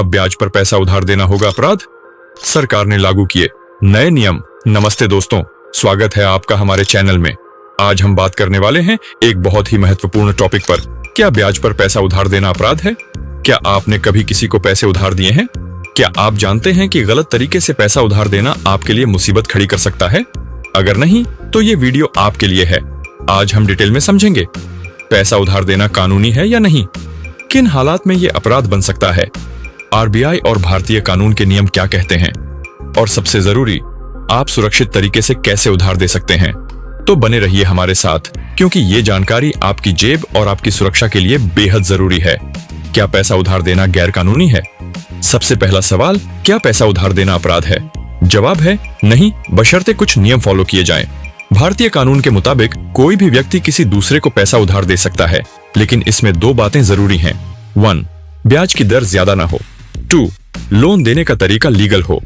अब ब्याज पर पैसा उधार देना होगा अपराध? सरकार ने लागू किए नए नियम। नमस्ते दोस्तों, स्वागत है आपका हमारे चैनल में। आज हम बात करने वाले हैं एक बहुत ही महत्वपूर्ण टॉपिक पर। क्या ब्याज पर पैसा उधार देना अपराध है? क्या आपने कभी किसी को पैसे उधार दिए हैं? क्या आप जानते हैं कि गलत तरीके से पैसा उधार देना आपके लिए मुसीबत खड़ी कर सकता है? अगर नहीं तो ये वीडियो आपके लिए है। आज हम डिटेल में समझेंगे पैसा उधार देना कानूनी है या नहीं, किन हालात में ये अपराध बन सकता है, आरबीआई और भारतीय कानून के नियम क्या कहते हैं, और सबसे जरूरी, आप सुरक्षित तरीके से कैसे उधार दे सकते हैं। तो बने रहिए हमारे साथ, क्योंकि ये जानकारी आपकी जेब और आपकी सुरक्षा के लिए बेहद जरूरी है। क्या पैसा उधार देना गैर कानूनी है? सबसे पहला सवाल, क्या पैसा उधार देना अपराध है? जवाब है नहीं, बशर्ते कुछ नियम फॉलो किए जाएं। भारतीय कानून के मुताबिक कोई भी व्यक्ति किसी दूसरे को पैसा उधार दे सकता है, लेकिन इसमें दो बातें जरूरी हैं। 1. ब्याज की दर ज्यादा ना हो। 2. लोन देने का तरीका लीगल हो।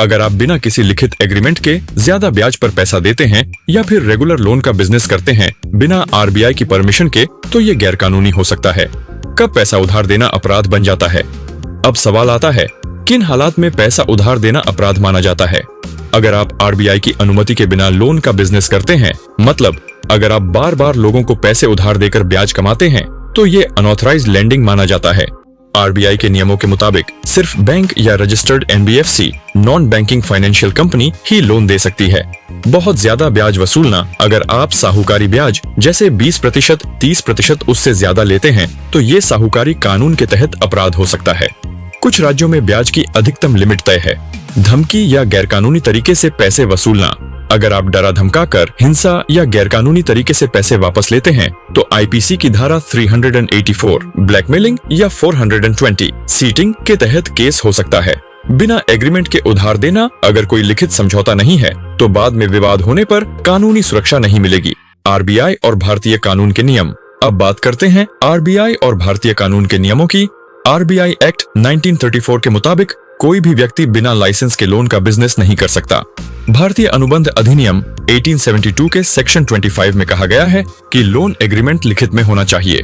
अगर आप बिना किसी लिखित एग्रीमेंट के ज्यादा ब्याज पर पैसा देते हैं या फिर रेगुलर लोन का बिजनेस करते हैं बिना आरबीआई की परमिशन के, तो ये गैर कानूनी हो सकता है। कब पैसा उधार देना अपराध बन जाता है? अब सवाल आता है, किन हालात में पैसा उधार देना अपराध माना जाता है? अगर आप आरबीआई की अनुमति के बिना लोन का बिजनेस करते हैं, मतलब अगर आप बार बार लोगों को पैसे उधार देकर ब्याज कमाते हैं, तो ये अनऑथराइज्ड लेंडिंग माना जाता है। आरबीआई के नियमों के मुताबिक सिर्फ बैंक या registered NBFC, non banking financial company ही लोन दे सकती है। बहुत ज्यादा ब्याज वसूलना, अगर आप साहूकारी ब्याज जैसे 20%, 30% उससे ज्यादा लेते हैं, तो ये साहूकारी कानून के तहत अपराध हो सकता है। कुछ राज्यों में ब्याज की अधिकतम लिमिट तय है। धमकी या गैरकानूनी तरीके से पैसे वसूलना, अगर आप डरा धमकाकर, हिंसा या गैरकानूनी तरीके से पैसे वापस लेते हैं, तो आईपीसी की धारा 384, ब्लैकमेलिंग या 420, सीटिंग के तहत केस हो सकता है। बिना एग्रीमेंट के उधार देना, अगर कोई लिखित समझौता नहीं है, तो बाद में विवाद होने पर कानूनी सुरक्षा नहीं मिलेगी। आरबीआई और भारतीय कानून के नियम। अब बात करते हैं आरबीआई और भारतीय कानून के नियमों की। आरबीआई एक्ट 1934 के मुताबिक कोई भी व्यक्ति बिना लाइसेंस के लोन का बिजनेस नहीं कर सकता। भारतीय अनुबंध अधिनियम 1872 के सेक्शन 25 में कहा गया है कि लोन एग्रीमेंट लिखित में होना चाहिए।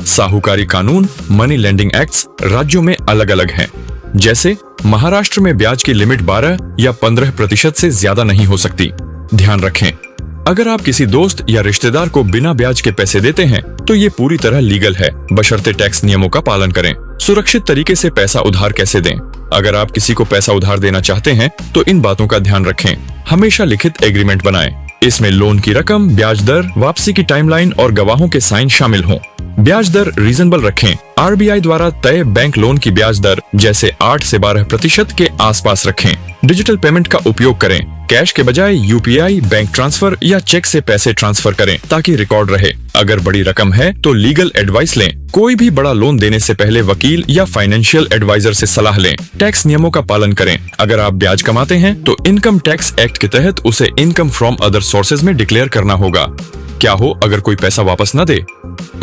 साहूकारी कानून, मनी लेंडिंग एक्ट्स राज्यों में अलग अलग हैं। जैसे महाराष्ट्र में ब्याज की लिमिट 12 या 15% से ज्यादा नहीं हो सकती। ध्यान रखें, अगर आप किसी दोस्त या रिश्तेदार को बिना ब्याज के पैसे देते हैं, तो ये पूरी तरह लीगल है, बशर्ते टैक्स नियमों का पालन करें। सुरक्षित तरीके से पैसा उधार कैसे दें? अगर आप किसी को पैसा उधार देना चाहते हैं, तो इन बातों का ध्यान रखें। हमेशा लिखित एग्रीमेंट बनाएं। इसमें लोन की रकम, ब्याज दर, वापसी की टाइमलाइन और गवाहों के साइन शामिल हों। ब्याज दर रीजनेबल रखें। आरबीआई द्वारा तय बैंक लोन की ब्याज दर जैसे 8 से 12% के आसपास रखें। डिजिटल पेमेंट का उपयोग करें। कैश के बजाय यूपीआई, बैंक ट्रांसफर या चेक से पैसे ट्रांसफर करें ताकि रिकॉर्ड रहे। अगर बड़ी रकम है तो लीगल एडवाइस लें। कोई भी बड़ा लोन देने से पहले वकील या फाइनेंशियल एडवाइजर से सलाह लें। टैक्स नियमों का पालन करें। अगर आप ब्याज कमाते हैं तो इनकम टैक्स एक्ट के तहत उसे इनकम फ्रॉम अदर सोर्सेज में डिक्लेयर करना होगा। क्या हो अगर कोई पैसा वापस न दे?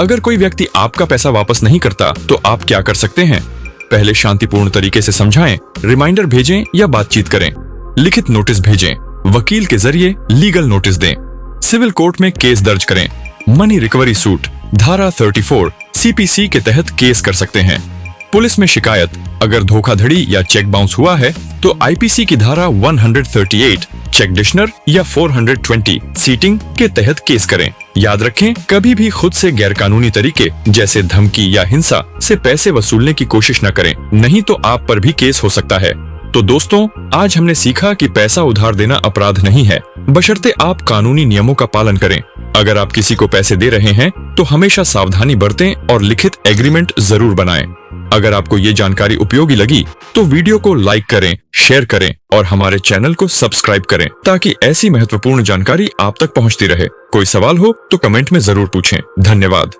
अगर कोई व्यक्ति आपका पैसा वापस नहीं करता, तो आप क्या कर सकते हैं? पहले शांतिपूर्ण तरीके से समझाएं, रिमाइंडर भेजें या बातचीत करें। लिखित नोटिस भेजें। वकील के जरिए लीगल नोटिस दें। सिविल कोर्ट में केस दर्ज करें। मनी रिकवरी सूट धारा 34 सीपीसी के तहत केस कर सकते हैं। पुलिस में शिकायत, अगर धोखाधड़ी या चेक बाउंस हुआ है, तो आईपीसी की धारा 138 चेकडिशनर या 420 सीटिंग के तहत केस करें। याद रखें, कभी भी खुद से गैरकानूनी तरीके जैसे धमकी या हिंसा से पैसे वसूलने की कोशिश न करें, नहीं तो आप पर भी केस हो सकता है। तो दोस्तों, आज हमने सीखा कि पैसा उधार देना अपराध नहीं है, बशर्ते आप कानूनी नियमों का पालन करें। अगर आप किसी को पैसे दे रहे हैं, तो हमेशा सावधानी बरतें और लिखित एग्रीमेंट जरूर बनाएं। अगर आपको ये जानकारी उपयोगी लगी, तो वीडियो को लाइक करें, शेयर करें और हमारे चैनल को सब्सक्राइब करें, ताकि ऐसी महत्वपूर्ण जानकारी आप तक पहुंचती रहे। कोई सवाल हो तो कमेंट में जरूर पूछें। धन्यवाद।